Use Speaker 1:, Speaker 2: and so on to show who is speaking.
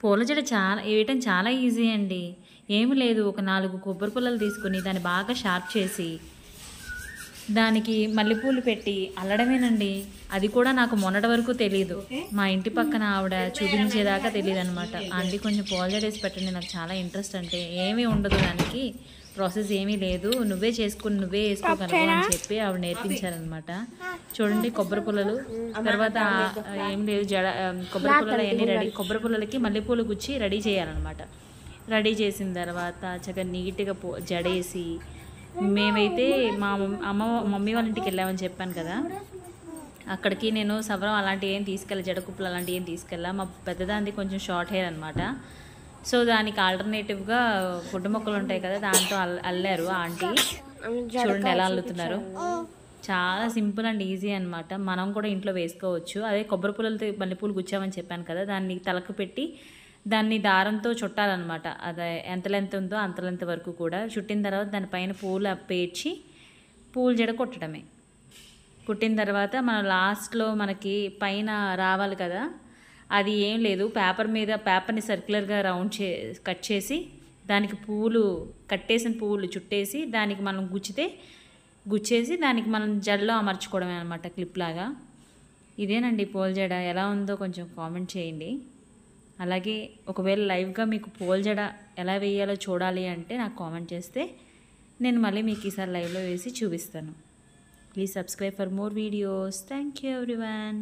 Speaker 1: పూల జడ వేయటం చాలా ఈజీ అండి. ఏమి లేదు, ఒక 4 కొబ్బరి పుల్లలు తీసుకొని దాన్ని బాగా షార్ప్ చేసి దానికి మల్లెపూలు పెట్టి అల్లడమేనండి. అది కూడా నాకు మొన్నటి వరకు తెలీదు. మా ఇంటి పక్కన ఆవిడ చూపించేదాకా తెలియదు అనమాట. ఆంటీ కొంచెం పూల జడ వేసి పెట్టండి, నాకు చాలా ఇంట్రెస్ట్ అంటే. ఏమీ ఉండదు దానికి, ప్రాసెస్ ఏమీ లేదు, నువ్వే చేసుకుని నువ్వే వేసుకోగలవు అని చెప్పి ఆవిడ నేర్పించారనమాట. చూడండి కొబ్బరి పుల్లలు, తర్వాత ఏం లేదు జడ కొబ్బరి పుల్లలు అవన్నీ రెడీ. కొబ్బరి పుల్లలకి మల్లెపూలు గుచ్చి రెడీ చేయాలన్నమాట. రెడీ చేసిన తర్వాత చక్కగా నీట్గా జడేసి, మేమైతే మా మమ్మీ వాళ్ళ ఇంటికి వెళ్ళామని చెప్పాను కదా, అక్కడికి నేను సవరం అలాంటివి ఏం తీసుకెళ్ళా, జడకుప్పులు అలాంటివి ఏం తీసుకెళ్ళా. మా పెద్దదాంది కొంచెం షార్ట్ హెయిర్ అనమాట. సో దానికి ఆల్టర్నేటివ్గా గుడ్డు మొక్కలు ఉంటాయి కదా, దాంతో అల్లారు ఆంటీ. చూడండి ఎలా అల్లుతున్నారు. చాలా సింపుల్ అండ్ ఈజీ అనమాట. మనం కూడా ఇంట్లో వేసుకోవచ్చు. అదే కొబ్బరి పుల్లలతో మల్లెపూలు గుచ్చామని చెప్పాను కదా, దాన్ని తలకు పెట్టి దాన్ని దారంతో చుట్టాలన్నమాట. అదే ఎంత లెంత్ ఉందో అంత లెంత్ వరకు కూడా చుట్టిన తర్వాత దానిపైన పూలు పేర్చి పూల జడ కుట్టడమే. కుట్టిన తర్వాత మన లాస్ట్లో మనకి పైన రావాలి కదా, అది ఏం లేదు, పేపర్ని సర్క్యులర్గా కట్ చేసి దానికి పువ్వులు కట్టేసిన పువ్వులు చుట్టేసి దానికి మనం గుచ్చేసి దానికి మనం జడలో అమర్చుకోవడమే అనమాట, క్లిప్ లాగా. ఇదేనండి పూల జడ. ఎలా ఉందో కొంచెం కామెంట్ చేయండి. అలాగే ఒకవేళ లైవ్గా మీకు పూల జడ ఎలా వేయాలో చూడాలి అంటే నాకు కామెంట్ చేస్తే నేను మళ్ళీ మీకు ఈసారి లైవ్లో వేసి చూపిస్తాను. Please subscribe for more videos. Thank you everyone.